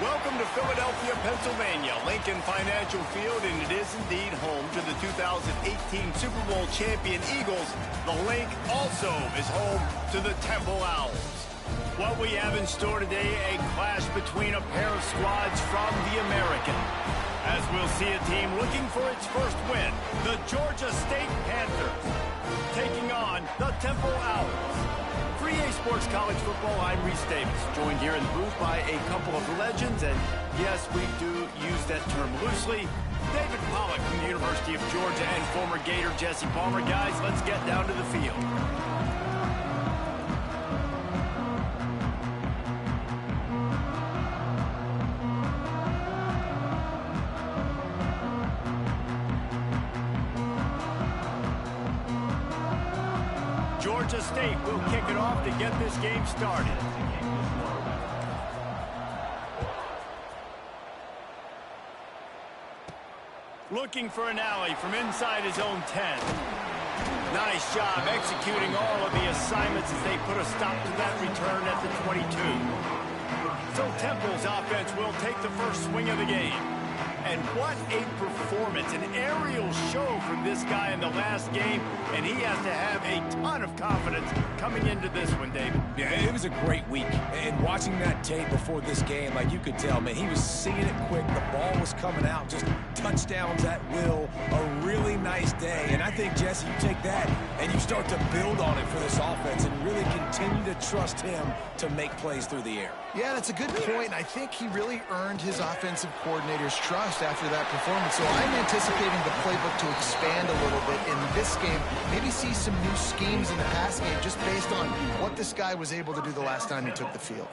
Welcome to Philadelphia, Pennsylvania, Lincoln Financial Field, and it is indeed home to the 2018 Super Bowl champion Eagles. The Link also is home to the Temple Owls. What we have in store today, a clash between a pair of squads from the American. As we'll see a team looking for its first win, the Georgia State Panthers, taking on the Temple Owls. For EA Sports College Football, I'm Reese Davis, joined here in the booth by a couple of legends, and yes, we do use that term loosely. David Pollack from the University of Georgia and former Gator Jesse Palmer. Guys, let's get down to the field. Georgia State will kick it off to get this game started. Looking for an alley from inside his own 10. Nice job executing all of the assignments as they put a stop to that return at the 22. So Temple's offense will take the first swing of the game. And what a performance, an aerial show from this guy in the last game, and he has to have a ton of confidence coming into this one, David. Yeah, it was a great week, and watching that tape before this game, like you could tell, man, he was seeing it quick, the ball was coming out, just touchdowns at will, a really nice day, and I think, Jesse, you take that and you start to build on it for this offense and really continue to trust him to make plays through the air. Yeah, that's a good point, and I think he really earned his offensive coordinator's trust after that performance. So I'm anticipating the playbook to expand a little bit in this game, maybe see some new schemes in the pass game just based on what this guy was able to do the last time he took the field.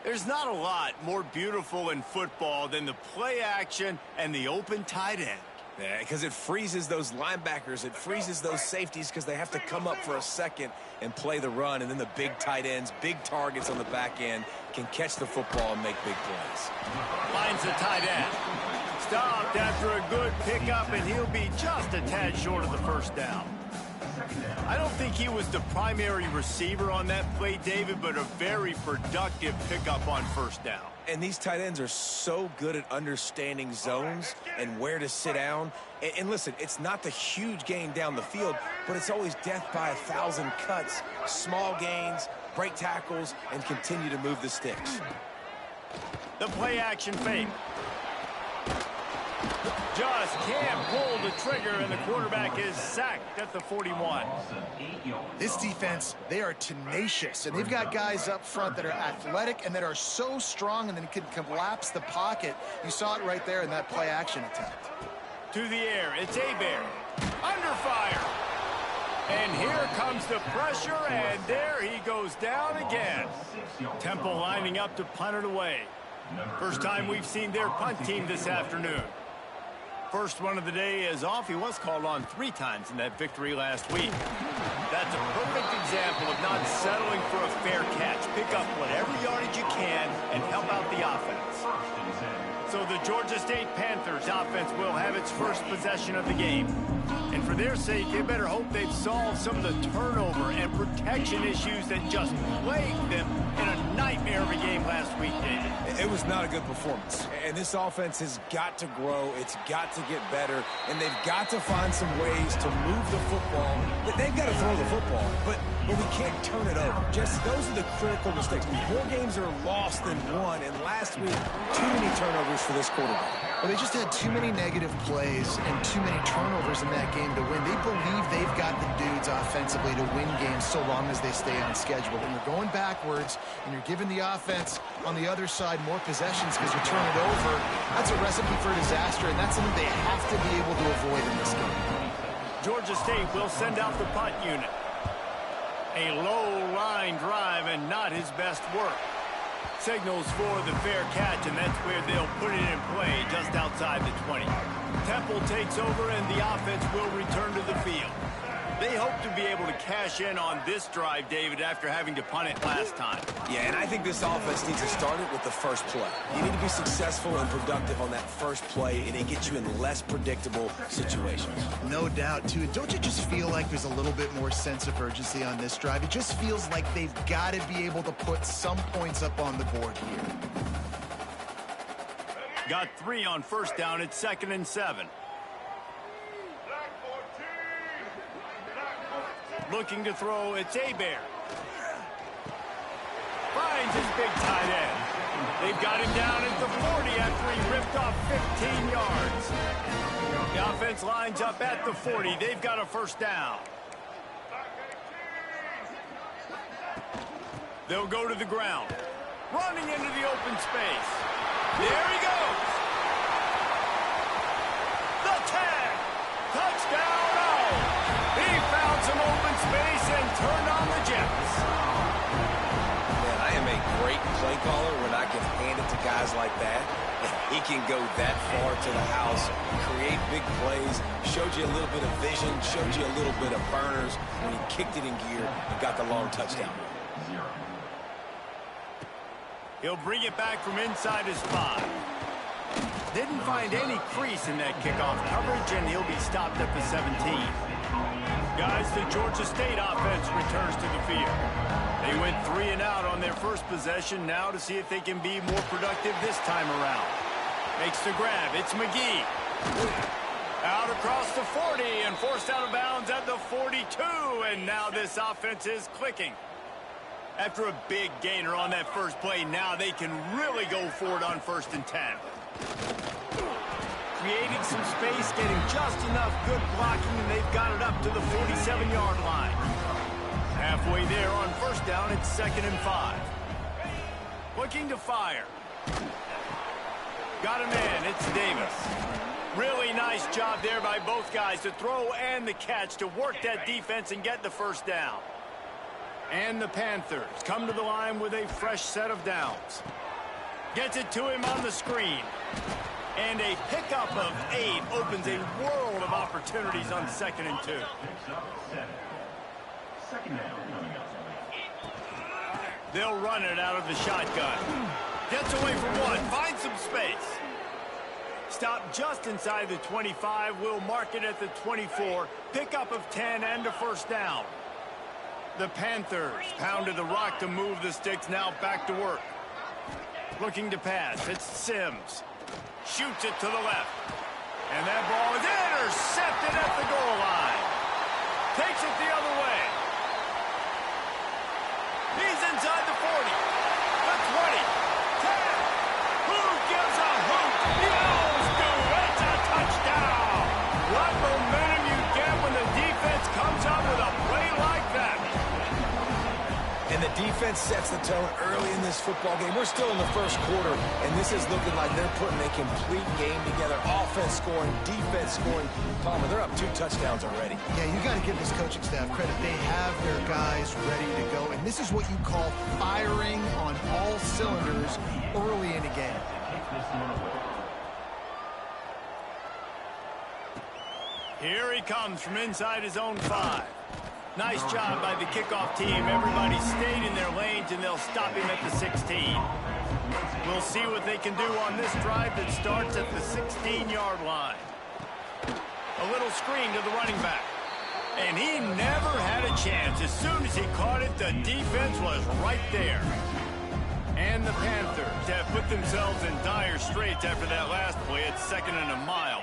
There's not a lot more beautiful in football than the play action and the open tight end. Yeah, because it freezes those linebackers, it freezes those safeties because they have to come up for a second and play the run, and then the big tight ends, big targets on the back end can catch the football and make big plays. Finds the tight end. Stopped after a good pickup, and he'll be just a tad short of the first down. I don't think he was the primary receiver on that play, David, but a very productive pickup on first down. And these tight ends are so good at understanding zones and where to sit down. And listen, it's not the huge gain down the field, but it's always death by 1,000 cuts, small gains, break tackles, and continue to move the sticks. The play action fake. Just can't pull the trigger, and the quarterback is sacked at the 41. This defense, they are tenacious, and they've got guys up front that are athletic and that are so strong and then can collapse the pocket. You saw it right there in that play action attempt. To the air, it's Hebert. Under fire. And here comes the pressure, and there he goes down again. Temple lining up to punt it away. First time we've seen their punt team this afternoon. First one of the day is off. He was called on 3 times in that victory last week. That's a perfect example of not settling for a fair catch. Pick up whatever yardage you can and help out the offense. So the Georgia State Panthers offense will have its first possession of the game. And for their sake, they better hope they've solved some of the turnover and protection issues that just plagued them in a nightmare of a game last week, David. It was not a good performance. And this offense has got to grow. It's got to get better. And they've got to find some ways to move the football. They've got to throw the football. But we can't turn it over. Just those are the critical mistakes. More games are lost than won. And last week, too many turnovers for this quarterback. Well, they just had too many negative plays and too many turnovers in that game to win. They believe they've got the dudes offensively to win games so long as they stay on schedule. When you're going backwards and you're giving the offense on the other side more possessions because you turn it over, that's a recipe for disaster, and that's something they have to be able to avoid in this game. Georgia State will send out the punt unit. A low line drive and not his best work. Signals for the fair catch, and that's where they'll put it in play just outside the 20. Temple takes over, and the offense will return to the field. They hope to be able to cash in on this drive, David, after having to punt it last time. Yeah, and I think this offense needs to start it with the first play. You need to be successful and productive on that first play, and it gets you in less predictable situations. No doubt, too. Don't you just feel like there's a little bit more sense of urgency on this drive? It just feels like they've got to be able to put some points up on the board here. Got 3 on first down. It's 2nd and 7. Looking to throw, it's Hebert. Finds his big tight end. They've got him down at the 40 after he ripped off 15 yards. The offense lines up at the 40. They've got a first down. They'll go to the ground. Running into the open space. There he goes. The tag. Touchdown. He found some open space and turned on the Jets. Man, I am a great play caller when I can hand it to guys like that. He can go that far to the house, create big plays, showed you a little bit of vision, showed you a little bit of burners when he kicked it in gear and got the long touchdown. He'll bring it back from inside his 5. Didn't find any crease in that kickoff coverage, and he'll be stopped at the 17. Guys, the Georgia State offense returns to the field. They went 3 and out on their first possession, now to see if they can be more productive this time around. Makes the grab. It's McGee. Out across the 40 and forced out of bounds at the 42, and now this offense is clicking. After a big gainer on that first play, now they can really go for it on 1st and 10. Creating some space, getting just enough good blocking, and they've got it up to the 47-yard line. Halfway there on first down, it's 2nd and 5. Looking to fire. Got a man, it's Davis. Really nice job there by both guys to throw and the catch to work that defense and get the first down. And the Panthers come to the line with a fresh set of downs. Gets it to him on the screen. And a pickup of 8 opens a world of opportunities on 2nd and 2. They'll run it out of the shotgun. Gets away from 1, finds some space. Stop just inside the 25. We'll mark it at the 24. Pickup of 10 and a first down. The Panthers pounded the rock to move the sticks. Now back to work. Looking to pass. It's Sims. Shoots it to the left. And that ball is intercepted at the goal line. Takes it the other way. He's inside the 40. The 20. 10. Who gives a hoot? The Owls do. It's a touchdown. What momentum you get when the defense comes up with a play like that. And the defense sets the tone early in this football game. We're still in the first quarter, and this is looking like they're putting a complete game together. Offense scoring, defense scoring. Palmer, they're up 2 touchdowns already. Yeah, you got to give this coaching staff credit. They have their guys ready to go, and this is what you call firing on all cylinders early in a game. Here he comes from inside his own 5. Nice job by the kickoff team. Everybody stayed in their lanes, and they'll stop him at the 16. We'll see what they can do on this drive that starts at the 16-yard line. A little screen to the running back. And he never had a chance. As soon as he caught it, the defense was right there. And the Panthers have put themselves in dire straits after that last play. It's 2nd and a mile.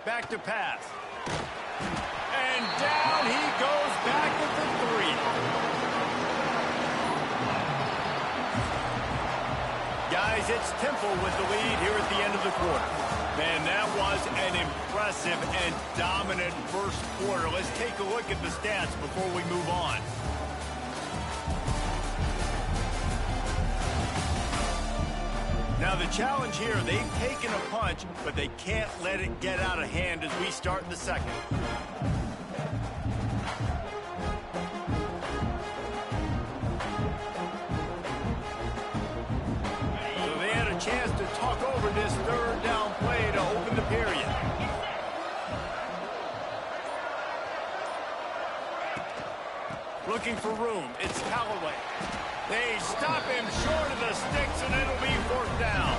Back to pass. And down he goes back at the 3. Guys, it's Temple with the lead here at the end of the quarter. Man, that was an impressive and dominant first quarter. Let's take a look at the stats before we move on. Now the challenge here, they've taken a punch, but they can't let it get out of hand as we start the second. So they had a chance to talk over this 3rd down play to open the period. Looking for room, it's Callaway. They stop him short of the sticks, and it'll be 4th down.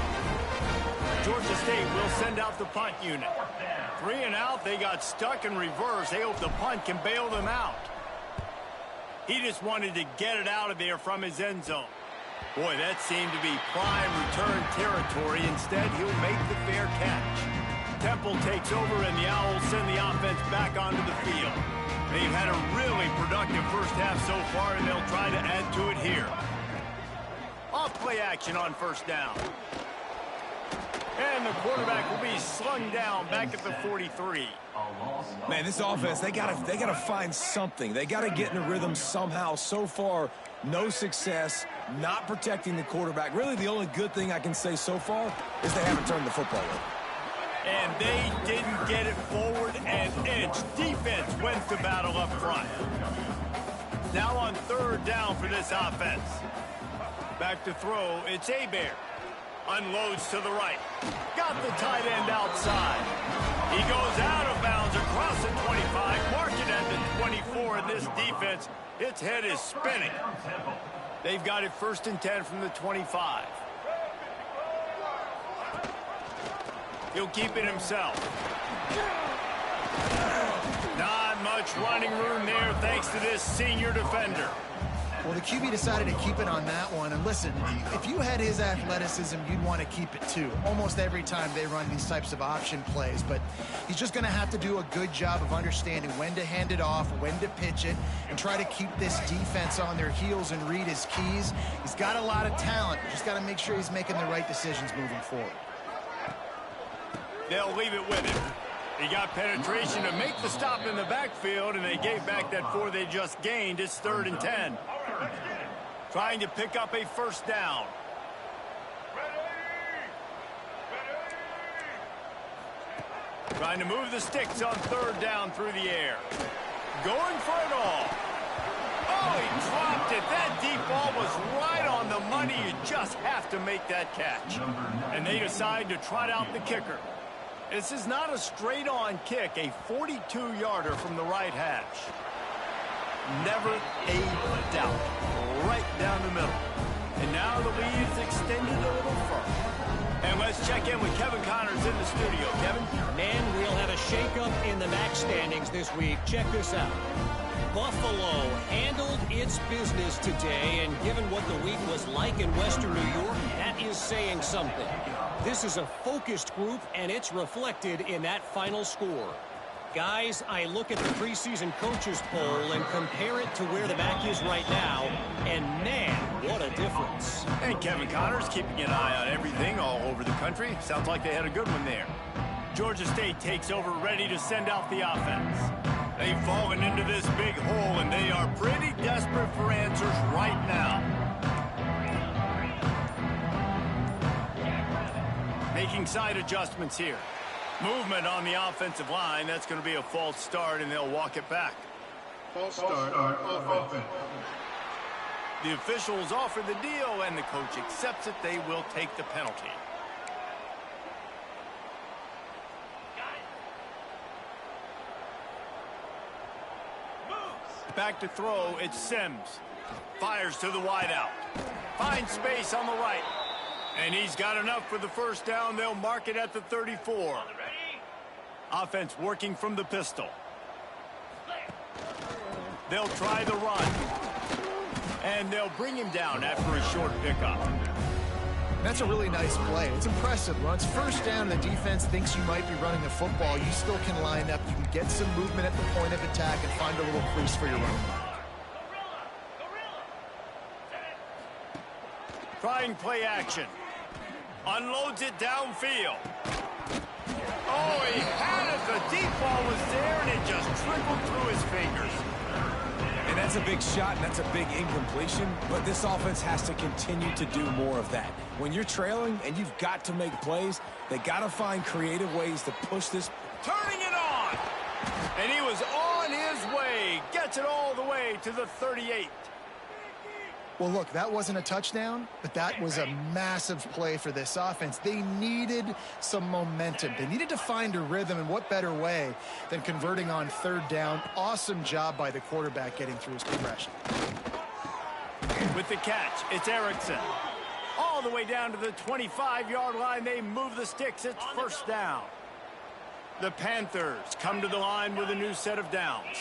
Georgia State will send out the punt unit. 3 and out, they got stuck in reverse. They hope the punt can bail them out. He just wanted to get it out of there from his end zone. Boy, that seemed to be prime return territory. Instead, he'll make the fair catch. Temple takes over, and the Owls send the offense back onto the field. They've had a really productive first half so far, and they'll try to add to it here. Off play action on 1st down. And the quarterback will be slung down back at the 43. Man, this offense, they gotta find something. They gotta get in a rhythm somehow. So far, no success, not protecting the quarterback. Really, the only good thing I can say so far is they haven't turned the football over. And they didn't get it forward an inch. Defense wins the battle up front. Now on 3rd down for this offense. Back to throw, it's Hebert. Unloads to the right. Got the tight end outside. He goes out of bounds across the 25. Mark it at the 24 in this defense. Its head is spinning. They've got it 1st and 10 from the 25. He'll keep it himself. Not much running room there thanks to this senior defender. Well, the QB decided to keep it on that one. And listen, if you had his athleticism, you'd want to keep it too. Almost every time they run these types of option plays. But he's just going to have to do a good job of understanding when to hand it off, when to pitch it, and try to keep this defense on their heels and read his keys. He's got a lot of talent. Just got to make sure he's making the right decisions moving forward. They'll leave it with him. He got penetration to make the stop in the backfield, and they gave back that 4 they just gained. It's 3rd and 10. Trying to pick up a 1st down. Trying to move the sticks on 3rd down through the air. Going for it all. Oh, he dropped it. That deep ball was right on the money. You just have to make that catch. And they decide to trot out the kicker. This is not a straight-on kick, a 42-yarder from the right hash. Never a doubt. Right down the middle. And now the lead is extended a little further. And let's check in with Kevin Connors in the studio. Kevin? Man, we'll have a shakeup in the MAC standings this week. Check this out. Buffalo handled its business today, and given what the week was like in Western New York, that is saying something. This is a focused group, and it's reflected in that final score. Guys, I look at the preseason coaches poll and compare it to where the MAC is right now, and man, what a difference. And Kevin Connors keeping an eye on everything all over the country. Sounds like they had a good one there. Georgia State takes over, ready to send out the offense. They've fallen into this big hole, and they are pretty desperate for answers right now. Making side adjustments here. Movement on the offensive line. That's going to be a false start, and they'll walk it back. False start on offense. The officials offer the deal, and the coach accepts it. They will take the penalty. Back to throw, it's Sims. Fires to the wideout. Finds space on the right. And he's got enough for the first down. They'll mark it at the 34. Offense working from the pistol. They'll try the run. And they'll bring him down after a short pickup. That's a really nice play. It's impressive. When it's first down, the defense thinks you might be running the football. You still can line up. You can get some movement at the point of attack and find a little crease for your run. Trying play action. Unloads it downfield. Oh, he had it. The deep ball was there, and it just trickled through his fingers. And that's a big shot, and that's a big incompletion, but this offense has to continue to do more of that. When you're trailing and you've got to make plays, they got to find creative ways to push this. Turning it on! And he was on his way. Gets it all the way to the 38. Well, look, that wasn't a touchdown, but that was a massive play for this offense. They needed some momentum. They needed to find a rhythm, and what better way than converting on third down. Awesome job by the quarterback getting through his progression. With the catch, it's Erickson. All the way down to the 25-yard line. They move the sticks. It's first down. The Panthers come to the line with a new set of downs.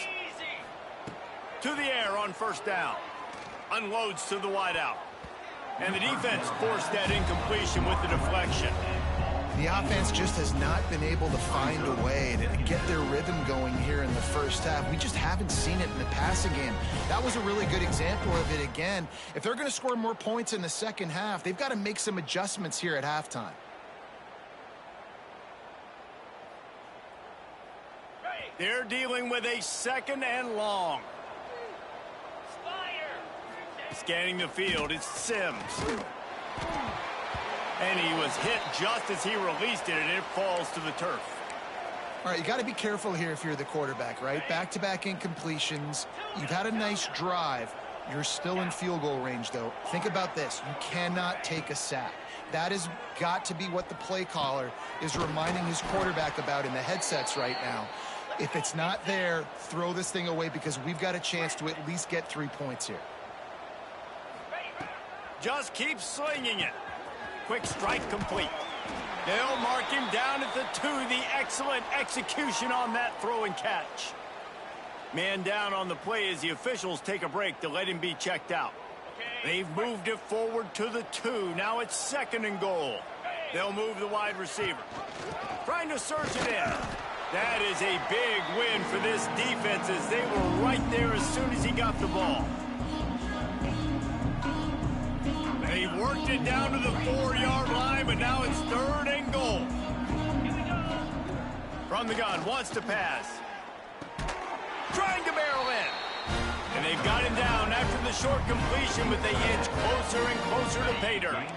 To the air on first down. Unloads to the wideout. And the defense forced that incompletion with the deflection. The offense just has not been able to find a way to get their rhythm going here in the first half. We just haven't seen it in the passing game. That was a really good example of it again. If they're going to score more points in the second half, they've got to make some adjustments here at halftime. They're dealing with a second and long. Scanning the field, it's Sims. And he was hit just as he released it, and it falls to the turf. All right, you got to be careful here if you're the quarterback, right? Back-to-back incompletions. You've had a nice drive. You're still in field goal range, though. Think about this. You cannot take a sack. That has got to be what the play caller is reminding his quarterback about in the headsets right now. If it's not there, throw this thing away because we've got a chance to at least get 3 points here. Just keep slinging it. Quick strike complete. They'll mark him down at the 2. The excellent execution on that throw and catch. Man down on the play as the officials take a break to let him be checked out. They've moved it forward to the 2. Now it's second and goal. They'll move the wide receiver. Trying to surge it in. That is a big win for this defense as they were right there as soon as he got the ball. They worked it down to the 4-yard line, but now it's third and goal. From the gun, wants to pass. Trying to barrel in. And they've got him down after the short completion, but they inch closer and closer to pay dirt.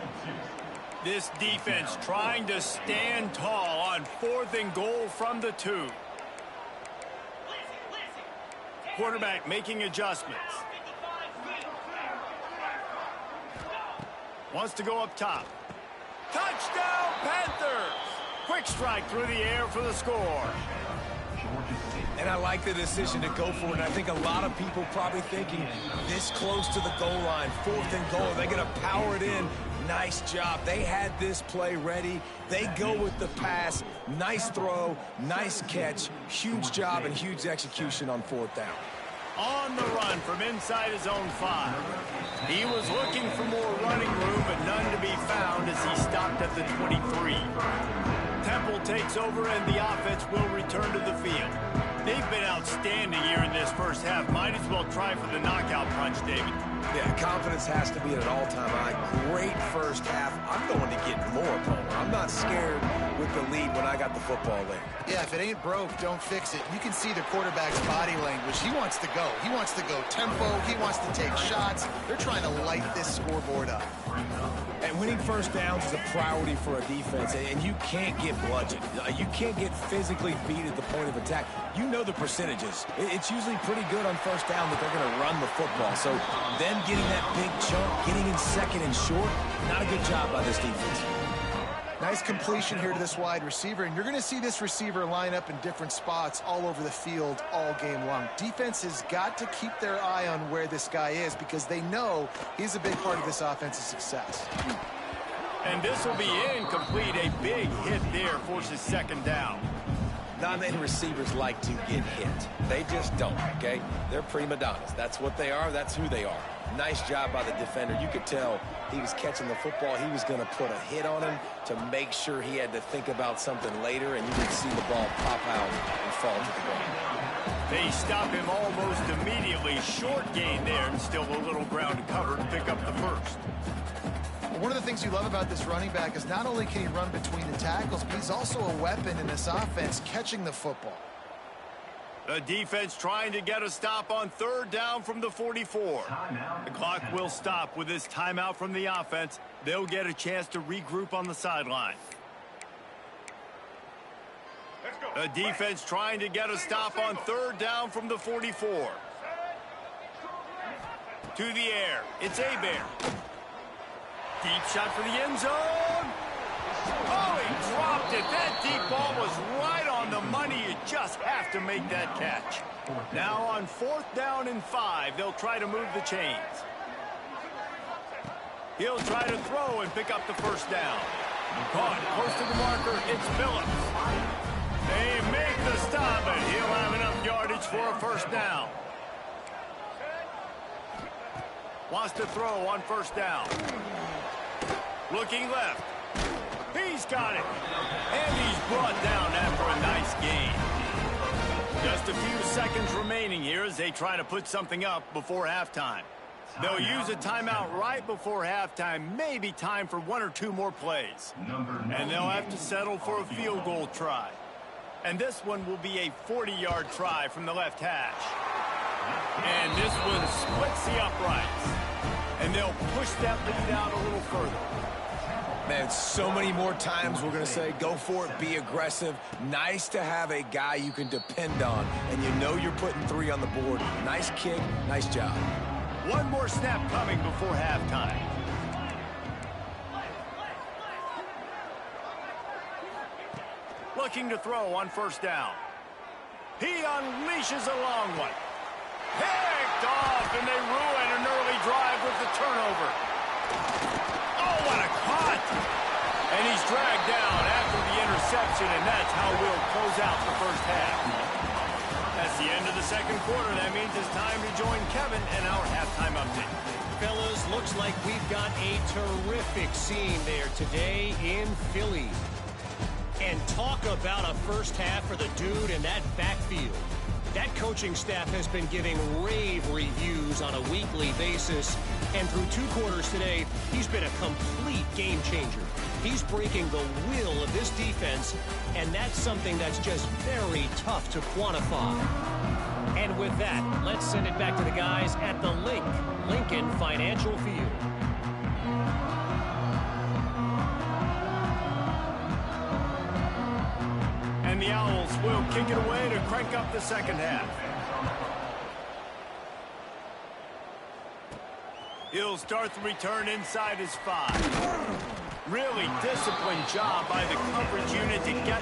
This defense trying to stand tall on 4th and goal from the 2. Quarterback making adjustments. Wants to go up top. Touchdown, Panthers! Quick strike through the air for the score. And I like the decision to go for it. And I think a lot of people probably thinking this close to the goal line, 4th and goal, they're going to power it in. Nice job. They had this play ready. They go with the pass. Nice throw, nice catch. Huge job and huge execution on 4th down. On the run from inside his own 5. He was looking for more running room, but none to be found as he stopped at the 23. Temple takes over and the offense will return to the field. They've been outstanding here in this first half. Might as well try for the knockout punch, David. Yeah, confidence has to be at an all-time high. Great first half. I'm going to get more, Palmer. I'm not scared with the lead when I got the football in. Yeah, if it ain't broke, don't fix it. You can see the quarterback's body language. He wants to go. He wants to go tempo. He wants to take shots. They're trying to light this scoreboard up. And winning first downs is a priority for a defense, and you can't get bludgeoned. You can't get physically beat at the point of attack. You know the percentages. It's usually pretty good on first down that they're going to run the football. So them getting that big chunk, getting in 2nd and short, not a good job by this defense. Nice completion here to this wide receiver, and you're going to see this receiver line up in different spots all over the field all game long. Defense has got to keep their eye on where this guy is because they know he's a big part of this offense's success. And this will be incomplete. A big hit there forces 2nd down. Not many receivers like to get hit. They just don't, okay? They're prima donnas. That's what they are. That's who they are. Nice job by the defender. You could tell he was catching the football. He was going to put a hit on him to make sure he had to think about something later, and you could see the ball pop out and fall to the ground. They stop him almost immediately. Short gain there, and still a little ground to cover to pick up the first. One of the things you love about this running back is not only can he run between the tackles, but he's also a weapon in this offense catching the football. The defense trying to get a stop on 3rd down from the 44. The clock will stop with this timeout from the offense. They'll get a chance to regroup on the sideline. The defense trying to get a stop on 3rd down from the 44. To the air. It's Hebert. Deep shot for the end zone. Oh, he dropped it. That deep ball was right on the money. You just have to make that catch. Now on 4th down and 5, they'll try to move the chains. He'll try to throw and pick up the first down. Caught close to the marker. It's Phillips. They make the stop, and he'll have enough yardage for a first down. Wants to throw on 1st down. Looking left. He's got it. And he's brought down after a nice gain. Just a few seconds remaining here as they try to put something up before halftime. They'll use a timeout right before halftime. Maybe time for 1 or 2 more plays. And they'll have to settle for a field goal try. And this one will be a 40-yard try from the left hash. And this one splits the uprights. And they'll push that lead out a little further. Man, so many more times we're going to say, go for it, be aggressive. Nice to have a guy you can depend on, and you know you're putting 3 on the board. Nice kick, nice job. One more snap coming before halftime. Looking to throw on 1st down. He unleashes a long one. Picked off, and they ruin an early drive with the turnover. Oh, what a cut! And he's dragged down after the interception, and that's how we'll close out the first half. That's the end of the 2nd quarter. That means it's time to join Kevin and our halftime update. Fellas, looks like we've got a terrific scene there today in Philly. And talk about a first half for the dude in that backfield. That coaching staff has been giving rave reviews on a weekly basis. And through 2 quarters today, he's been a complete game changer. He's breaking the will of this defense, and that's something that's just very tough to quantify. And with that, let's send it back to the guys at the Lincoln Financial Field. And the Owls will kick it away to crank up the second half. He'll start the return inside his 5. Really disciplined job by the coverage unit to get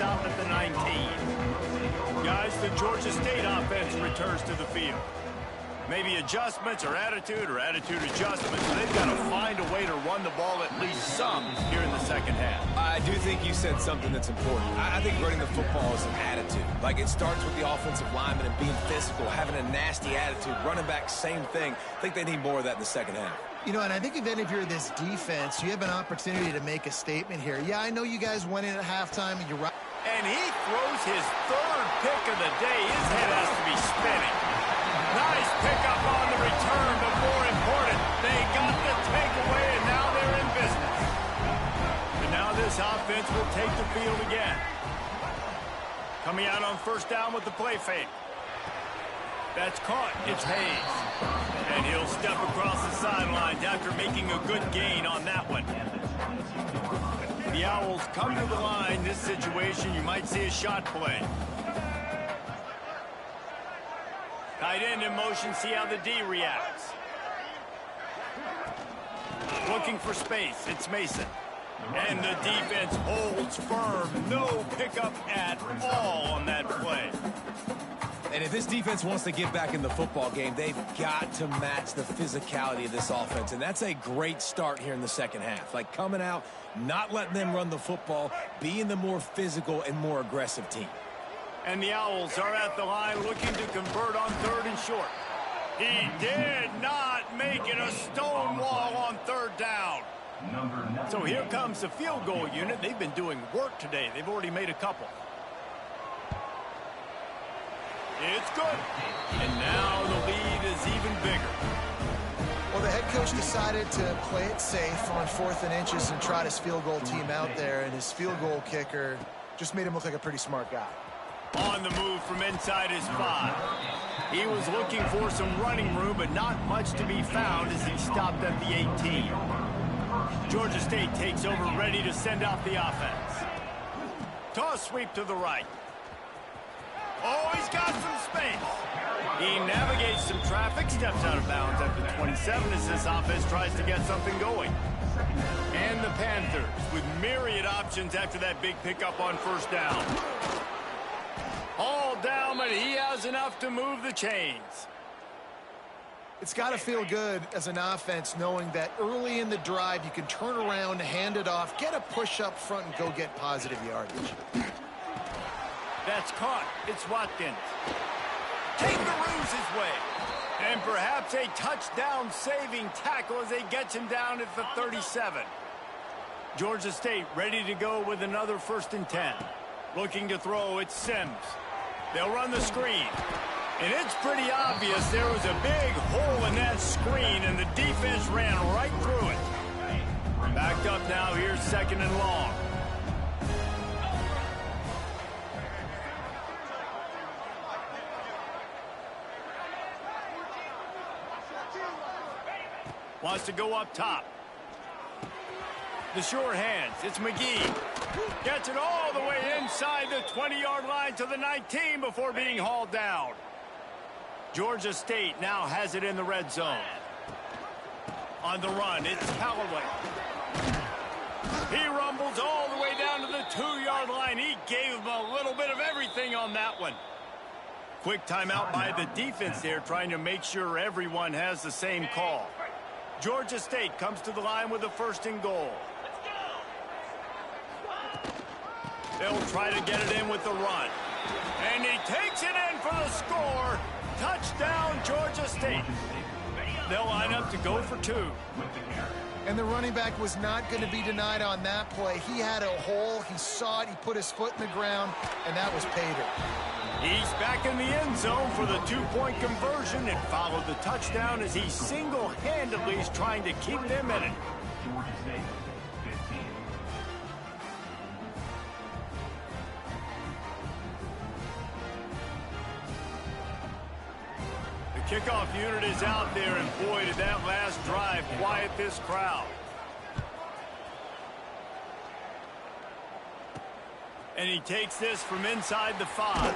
stop at the 19. Guys, the Georgia State offense returns to the field. Maybe adjustments or attitude adjustments. They've got to find a way to run the ball at least some here in the second half. I do think you said something that's important. I think running the football is an attitude. Like, it starts with the offensive lineman and being physical, having a nasty attitude. Running back, same thing. I think they need more of that in the second half. You know, and I think if you're this defense, you have an opportunity to make a statement here. Yeah, I know you guys went in at halftime, and you're right. And he throws his third pick of the day. His head has to be spinning. Nice pickup on the return, but more important, they got the takeaway, and now they're in business. And now this offense will take the field again. Coming out on first down with the play fake. That's caught. It's Hayes. And he'll step across the sidelines after making a good gain on that one. The Owls come to the line. This situation, you might see a shot play. Tight end in motion, see how the D reacts. Looking for space, it's Mason. And the defense holds firm. No pickup at all on that play. And if this defense wants to get back in the football game, they've got to match the physicality of this offense. And that's a great start here in the second half. Like, coming out, not letting them run the football, being the more physical and more aggressive team. And the Owls are at the line looking to convert on third and short. He did not make it a stone wall on third down. So here comes the field goal unit. They've been doing work today. They've already made a couple. It's good. And now the lead is even bigger. Well, the head coach decided to play it safe on 4th and inches and trot his field goal team out there, and his field goal kicker just made him look like a pretty smart guy. On the move from inside his 5. He was looking for some running room, but not much to be found as he stopped at the 18. Georgia State takes over, ready to send out the offense. Toss sweep to the right. Oh, he's got some space. He navigates some traffic, steps out of bounds at the 27 as this offense tries to get something going. And the Panthers with myriad options after that big pickup on first down. All down, but he has enough to move the chains. It's got to feel good as an offense knowing that early in the drive you can turn around, hand it off, get a push up front, and go get positive yardage. That's caught. It's Watkins. Kangaroos his way. And perhaps a touchdown-saving tackle as they get him down at the 37. Georgia State ready to go with another 1st and 10. Looking to throw, it's Sims. They'll run the screen. And it's pretty obvious there was a big hole in that screen, and the defense ran right through it. Backed up now, here's 2nd and long. Wants to go up top. The sure hands. It's McGee. Gets it all the way inside the 20-yard line to the 19 before being hauled down. Georgia State now has it in the red zone. On the run, it's Callaway. He rumbles all the way down to the 2-yard line. He gave him a little bit of everything on that one. Quick timeout by the defense there, trying to make sure everyone has the same call. Georgia State comes to the line with a 1st and goal. They'll try to get it in with the run. And he takes it in for the score. Touchdown, Georgia State. They'll line up to go for 2. And the running back was not going to be denied on that play. He had a hole. He saw it. He put his foot in the ground, and that was pay dirt. He's back in the end zone for the 2-point conversion and followed the touchdown as he single-handedly is trying to keep them in it. The kickoff unit is out there, and boy, did that last drive quiet this crowd. And he takes this from inside the 5.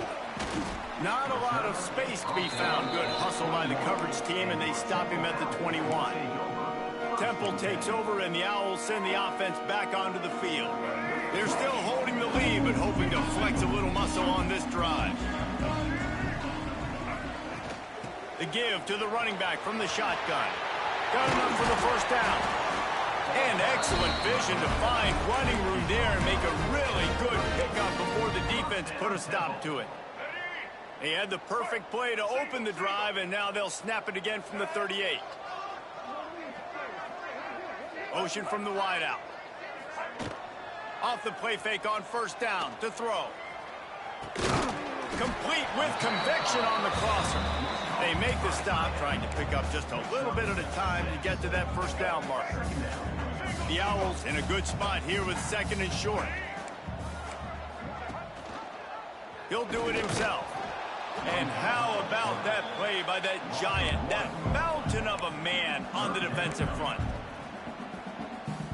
Not a lot of space to be found. Good hustle by the coverage team, and they stop him at the 21. Temple takes over, and the Owls send the offense back onto the field. They're still holding the lead, but hoping to flex a little muscle on this drive. The give to the running back from the shotgun. Got enough for the first down. And excellent vision to find running room there and make a really good pickup before the defense put a stop to it. He had the perfect play to open the drive, and now they'll snap it again from the 38. Motion from the wideout. Off the play fake on first down to throw. Complete with conviction on the crosser. They make the stop, trying to pick up just a little bit at a time to get to that first down marker. The Owls in a good spot here with second and short. He'll do it himself. And how about that play by that giant, that mountain of a man on the defensive front?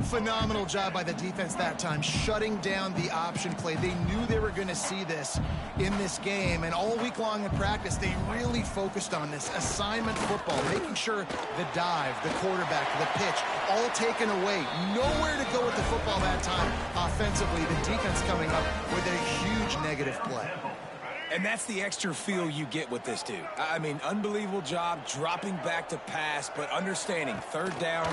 Phenomenal job by the defense that time, shutting down the option play. They knew they were going to see this in this game, and all week long in practice, they really focused on this assignment football, making sure the dive, the quarterback, the pitch, all taken away. Nowhere to go with the football that time offensively. The defense coming up with a huge negative play. And that's the extra feel you get with this dude. I mean, unbelievable job dropping back to pass, but understanding third down,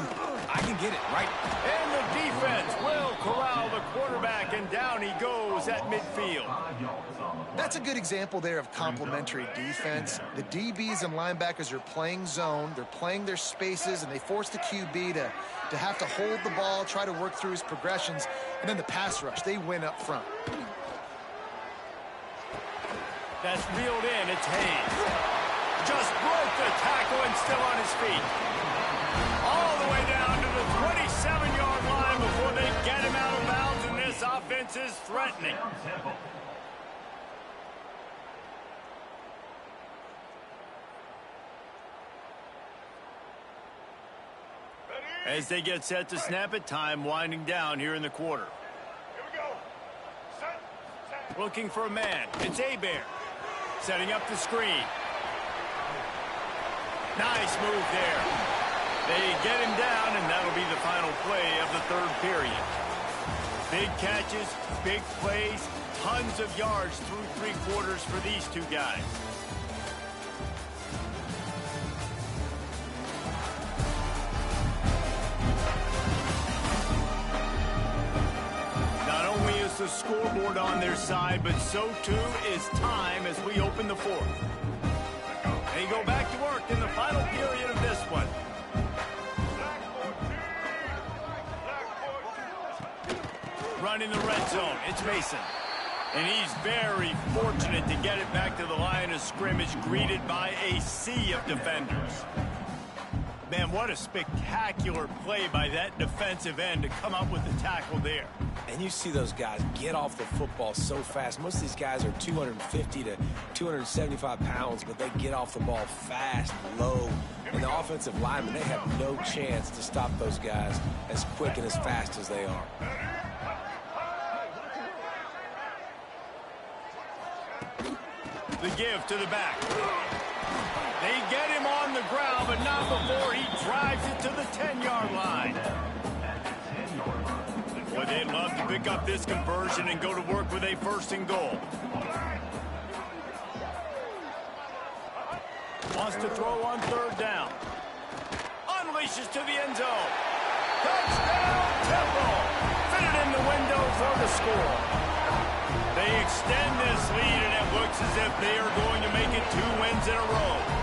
I can get it, right? And the defense will corral the quarterback, and down he goes at midfield. That's a good example there of complementary defense. The DBs and linebackers are playing zone, they're playing their spaces, and they force the QB to have to hold the ball, try to work through his progressions, and then the pass rush, they win up front. That's reeled in. It's Hayes. Just broke the tackle and still on his feet. All the way down to the 27-yard line before they get him out of bounds, and this offense is threatening. As they get set to snap it, time winding down here in the quarter. Looking for a man. It's Hebert. Setting up the screen. Nice move there. They get him down, and that'll be the final play of the third period. Big catches, big plays, tons of yards through three quarters for these two guys. The scoreboard on their side, but so too is time as we open the fourth. They go back to work in the final period of this one. Run in the red zone. It's Mason. And he's very fortunate to get it back to the line of scrimmage, greeted by a sea of defenders. Man, what a spectacular play by that defensive end to come up with the tackle there. And you see those guys get off the football so fast. Most of these guys are 250 to 275 pounds, but they get off the ball fast, low. And the offensive linemen, they have no chance to stop those guys as quick and as fast as they are. The give to the back. They get him on the ground, but not before he drives it to the 10-yard line. Boy, they'd love to pick up this conversion and go to work with a first and goal. Wants to throw on third down. Unleashes to the end zone. Touchdown, Temple! Fitted in the window for the score. They extend this lead, and it looks as if they are going to make it 2 wins in a row.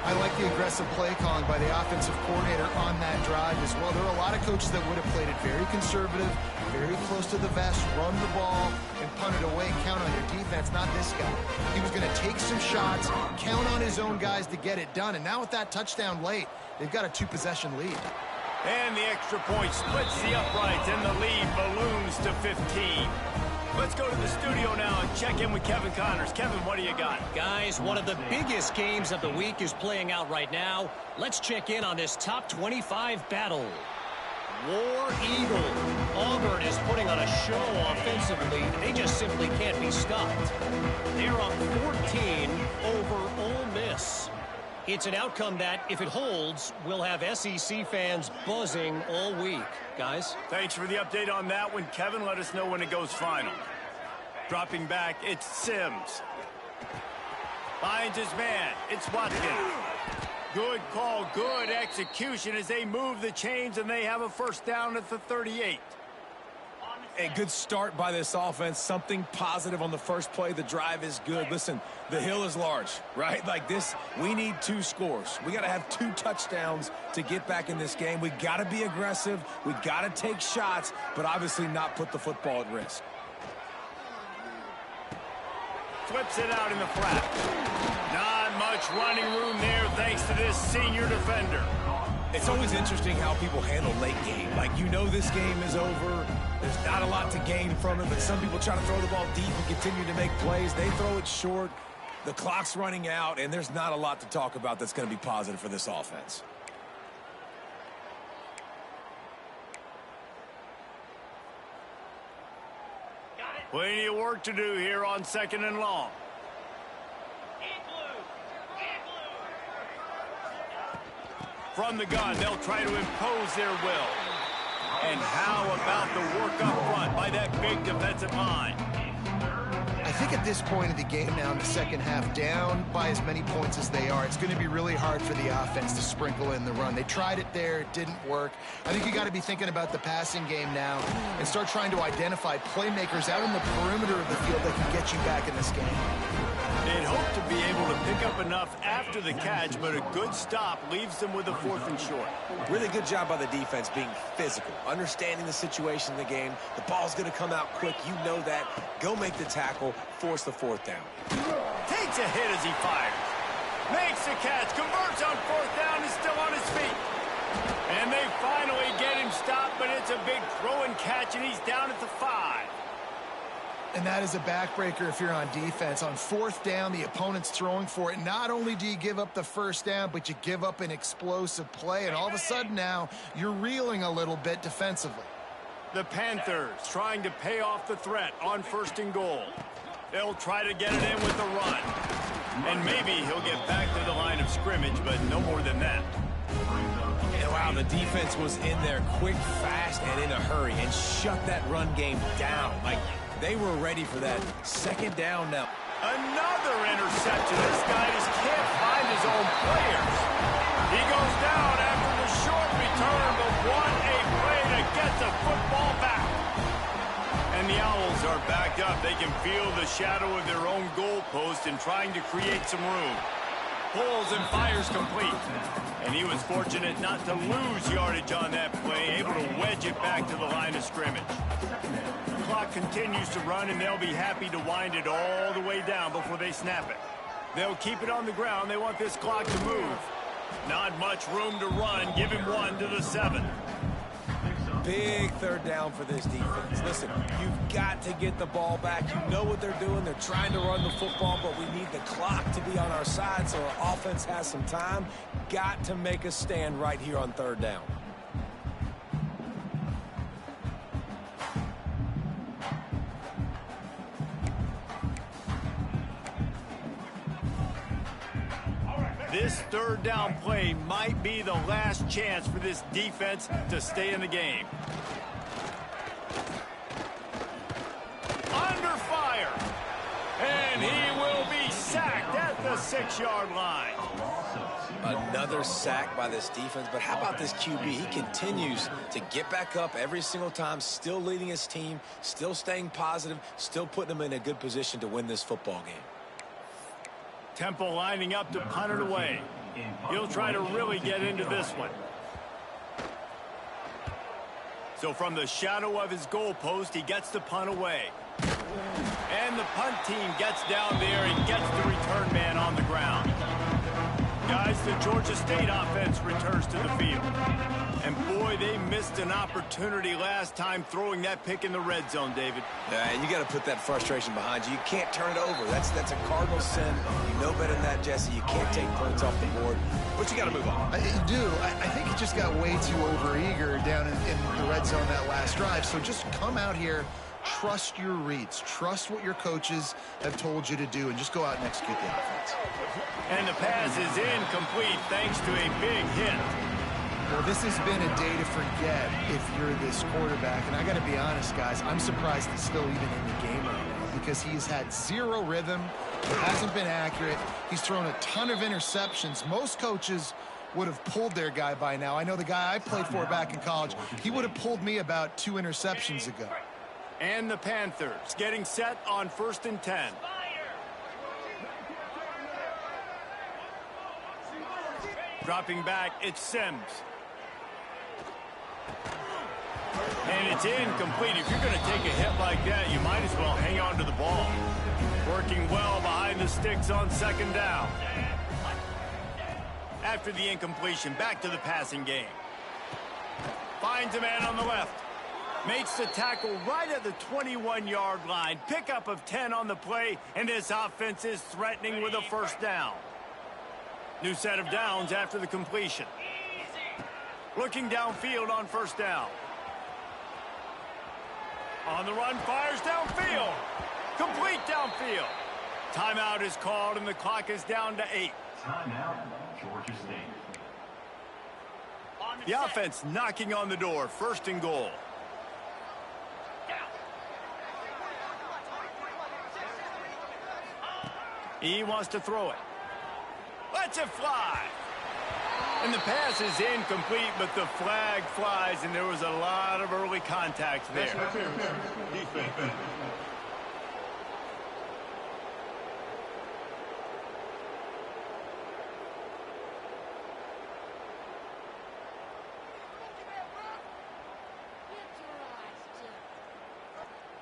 I like the aggressive play calling by the offensive coordinator on that drive as well. There are a lot of coaches that would have played it very conservative, very close to the vest, run the ball, and punt it away, count on your defense, not this guy. He was going to take some shots, count on his own guys to get it done, and now with that touchdown late, they've got a 2-possession lead. And the extra point splits the uprights, and the lead balloons to 15. Let's go to the studio now and check in with Kevin Connors. Kevin, what do you got? Guys, one of the biggest games of the week is playing out right now. Let's check in on this top 25 battle. War Eagle. Auburn is putting on a show offensively. They just simply can't be stopped. They're up 14 over Ole Miss. It's an outcome that, if it holds, will have SEC fans buzzing all week. Guys? Thanks for the update on that one, Kevin. Let us know when it goes final. Dropping back, it's Sims. Finds his man. It's Watkins. Good call, good execution as they move the chains, and they have a first down at the 38. A good start by this offense. Something positive on the first play. The drive is good. Listen, the hill is large, right? Like this, we need 2 scores. We got to have 2 touchdowns to get back in this game. We got to be aggressive. We got to take shots, but obviously not put the football at risk. Flips it out in the flat. Not much running room there thanks to this senior defender. It's always interesting how people handle late game. Like, you know this game is over. There's not a lot to gain from it, but some people try to throw the ball deep and continue to make plays. They throw it short. The clock's running out, and there's not a lot to talk about that's going to be positive for this offense. Plenty of work to do here on 2nd and long. From the gun, they'll try to impose their will. And how about the work up front by that big defensive line? I think at this point of the game now in the second half, down by as many points as they are, it's going to be really hard for the offense to sprinkle in the run. They tried it there. It didn't work. I think you got to be thinking about the passing game now and start trying to identify playmakers out in the perimeter of the field that can get you back in this game. They'd hope to be able to pick up enough after the catch, but a good stop leaves them with a 4th and short. Really good job by the defense being physical, understanding the situation in the game. The ball's going to come out quick. You know that. Go make the tackle, force the 4th down. Takes a hit as he fires. Makes the catch, converts on 4th down, is still on his feet. And they finally get him stopped, but it's a big throw and catch, and he's down at the 5. And that is a backbreaker if you're on defense. On 4th down, the opponent's throwing for it. Not only do you give up the first down, but you give up an explosive play. And all of a sudden now, you're reeling a little bit defensively. The Panthers trying to pay off the threat on 1st and goal. They'll try to get it in with the run. And maybe he'll get back to the line of scrimmage, but no more than that. And wow, the defense was in there quick, fast, and in a hurry and shut that run game down. Like, they were ready for that 2nd down now. Another interception. This guy just can't find his own players. He goes down after the short return, but what a play to get the football back. And the Owls are backed up. They can feel the shadow of their own goalpost and trying to create some room. Pulls and fires complete. And he was fortunate not to lose yardage on that play, able to wedge it back to the line of scrimmage. The clock continues to run, and they'll be happy to wind it all the way down before they snap it. They'll keep it on the ground. They want this clock to move. Not much room to run. Give him 1 to the 7. Big 3rd down for this defense. Listen, you've got to get the ball back. You know what they're doing. They're trying to run the football, but we need the clock to be on our side so our offense has some time. Got to make a stand right here on 3rd down. This 3rd down play might be the last chance for this defense to stay in the game. Under fire. And he will be sacked at the 6-yard line. Another sack by this defense, but how about this QB? He continues to get back up every single time, still leading his team, still staying positive, still putting them in a good position to win this football game. Temple lining up to punt it away. He'll try to really get into this one. So from the shadow of his goalpost, he gets the punt away. And the punt team gets down there and gets the return man on the ground. Guys, the Georgia State offense returns to the field. And boy, they missed an opportunity last time throwing that pick in the red zone, David. Yeah, and you got to put that frustration behind you. You can't turn it over. That's a cardinal sin. You know better than that, Jesse. You can't take points off the board, but you got to move on. You do. I think he just got way too overeager down in the red zone that last drive. So just come out here, trust your reads. Trust what your coaches have told you to do, and just go out and execute the offense. And the pass is incomplete thanks to a big hit. Well, this has been a day to forget if you're this quarterback. And I got to be honest, guys, I'm surprised he's still even in the game right now because he's had zero rhythm. He hasn't been accurate. He's thrown a ton of interceptions. Most coaches would have pulled their guy by now. I know the guy I played for back in college, he would have pulled me about 2 interceptions ago. And the Panthers getting set on 1st and 10. Dropping back, it's Sims. And it's incomplete. If you're going to take a hit like that, you might as well hang on to the ball. Working well behind the sticks on 2nd down. After the incompletion, back to the passing game. Finds a man on the left. Makes the tackle right at the 21-yard line. Pickup of 10 on the play, and this offense is threatening with a 1st down. New set of downs after the completion. Looking downfield on 1st down. On the run, fires downfield. Complete downfield. Timeout is called, and the clock is down to 8. Timeout, Georgia State. The offense knocking on the door. 1st and goal. He wants to throw it. Lets it fly. And the pass is incomplete, but the flag flies, and there was a lot of early contact there. Defense.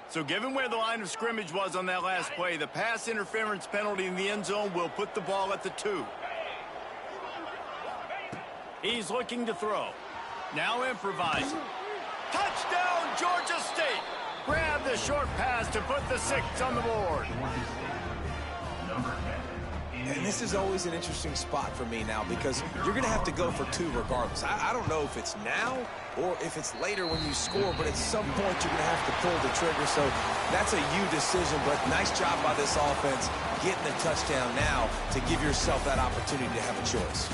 So given where the line of scrimmage was on that last play, the pass interference penalty in the end zone will put the ball at the 2. He's looking to throw. Now improvising. Touchdown, Georgia State. Grab the short pass to put the 6 on the board. And this is always an interesting spot for me now because you're going to have to go for 2 regardless. I don't know if it's now or if it's later when you score, but at some point you're going to have to pull the trigger. So that's a you decision, but nice job by this offense getting the touchdown now to give yourself that opportunity to have a choice.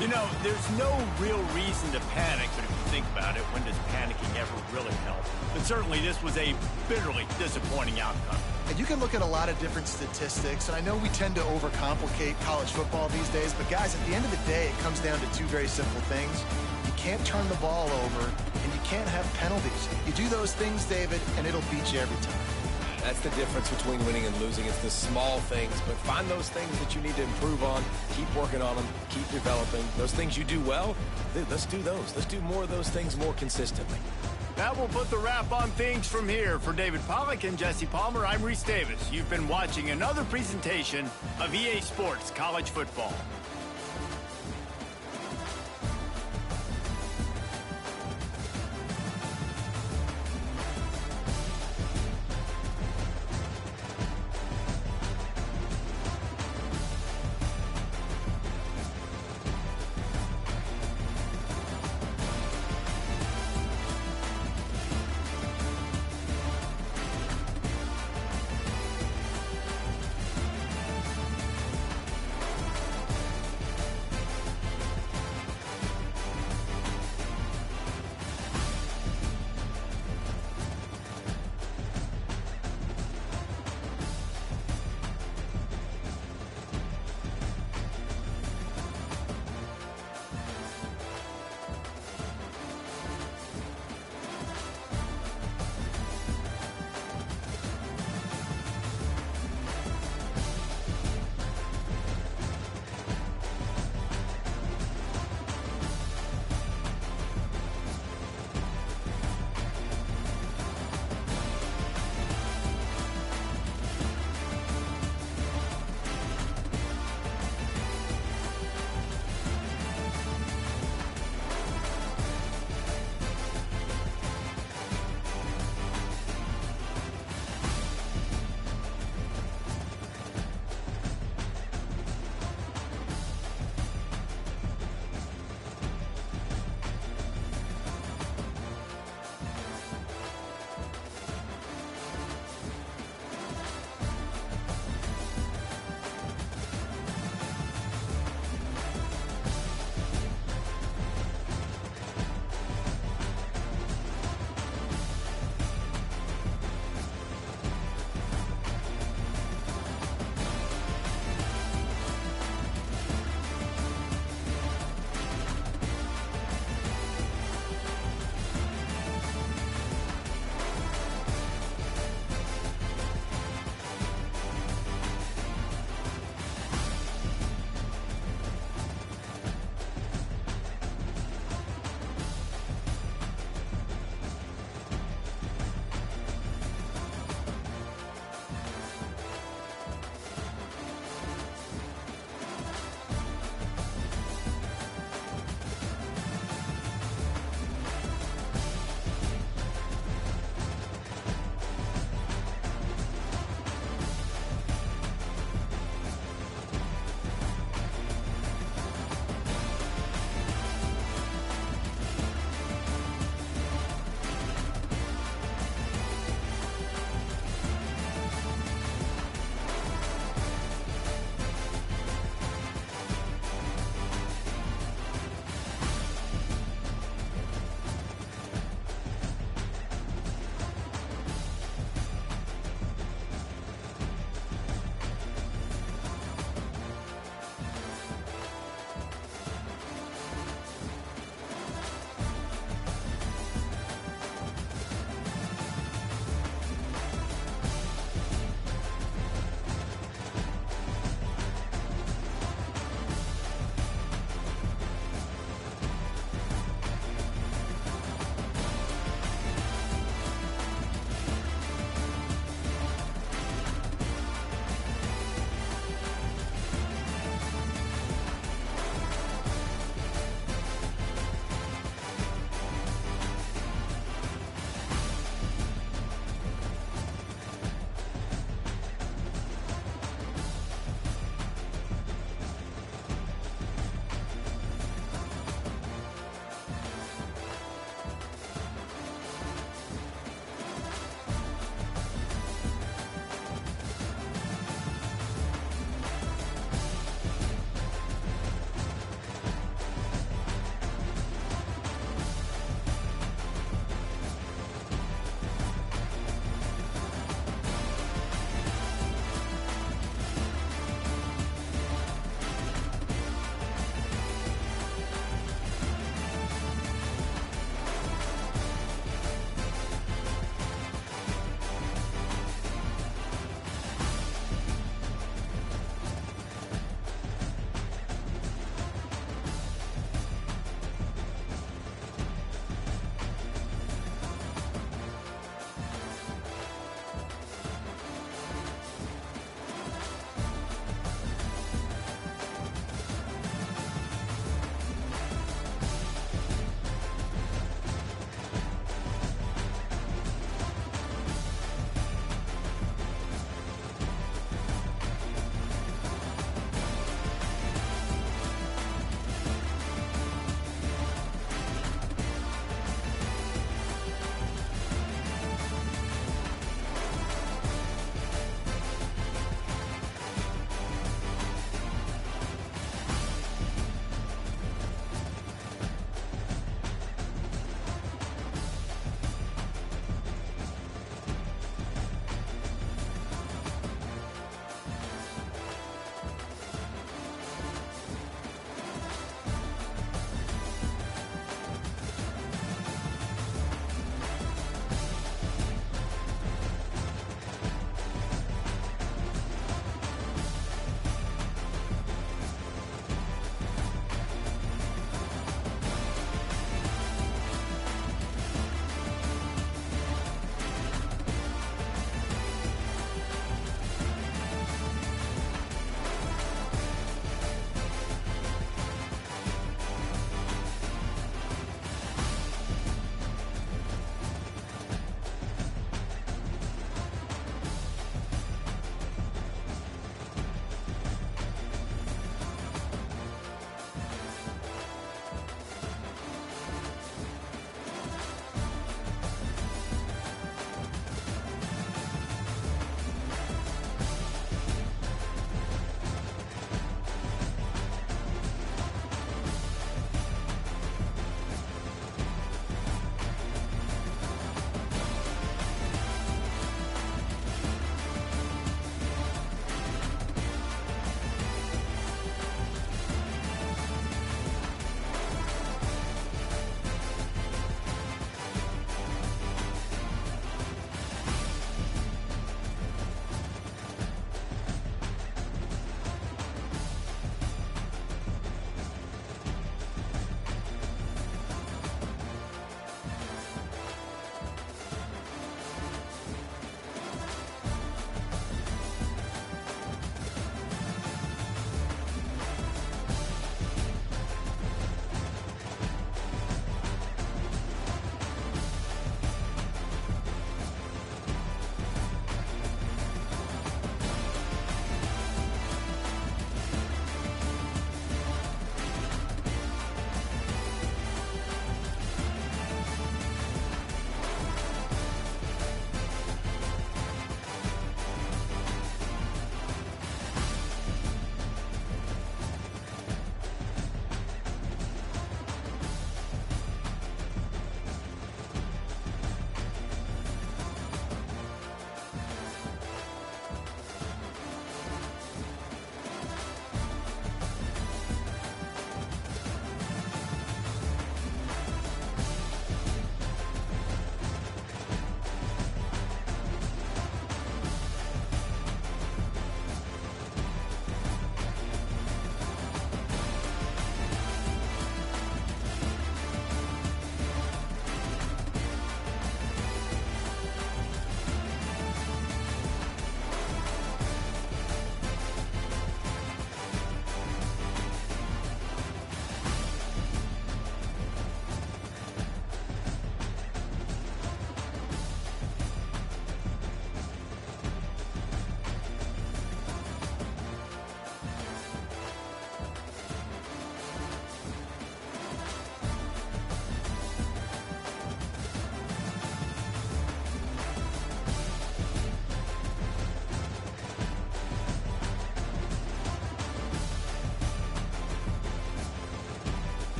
You know, there's no real reason to panic, but if you think about it, when does panicking ever really help? But certainly this was a bitterly disappointing outcome. And you can look at a lot of different statistics, and I know we tend to overcomplicate college football these days, but guys, at the end of the day, it comes down to 2 very simple things. You can't turn the ball over, and you can't have penalties. You do those things, David, and it'll beat you every time. That's the difference between winning and losing. It's the small things, but find those things that you need to improve on. Keep working on them. Keep developing. Those things you do well, let's do those. Let's do more of those things more consistently. That will put the wrap on things from here. For David Pollack and Jesse Palmer, I'm Reese Davis. You've been watching another presentation of EA Sports College Football.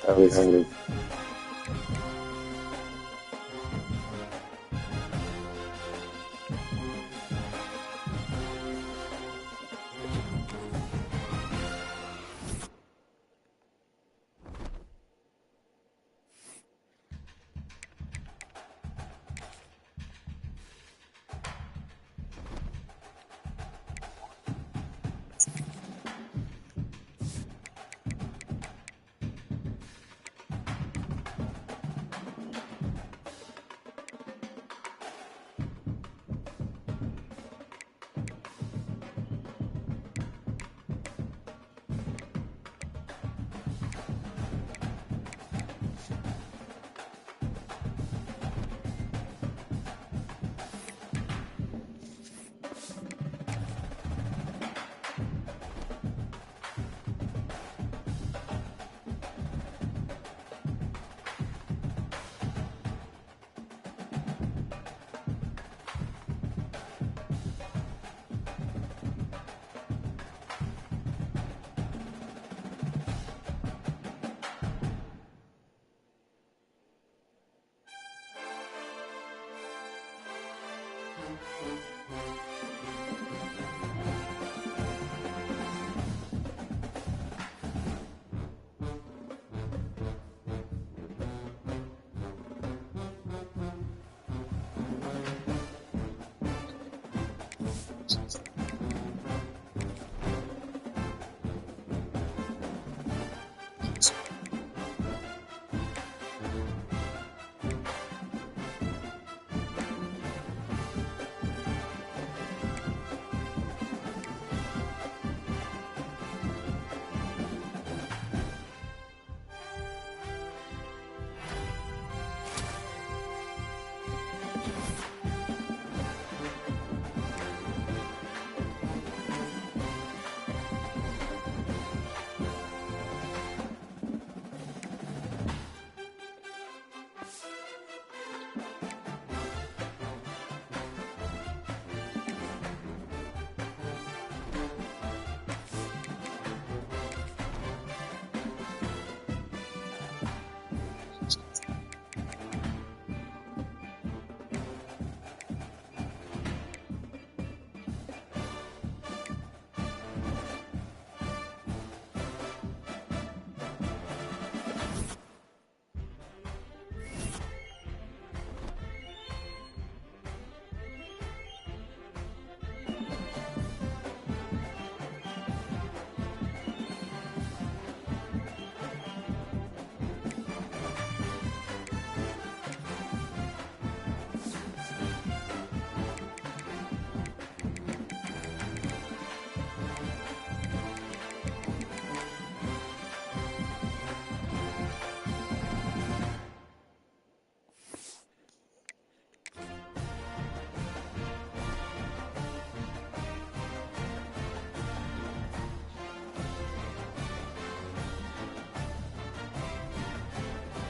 Probably hungry.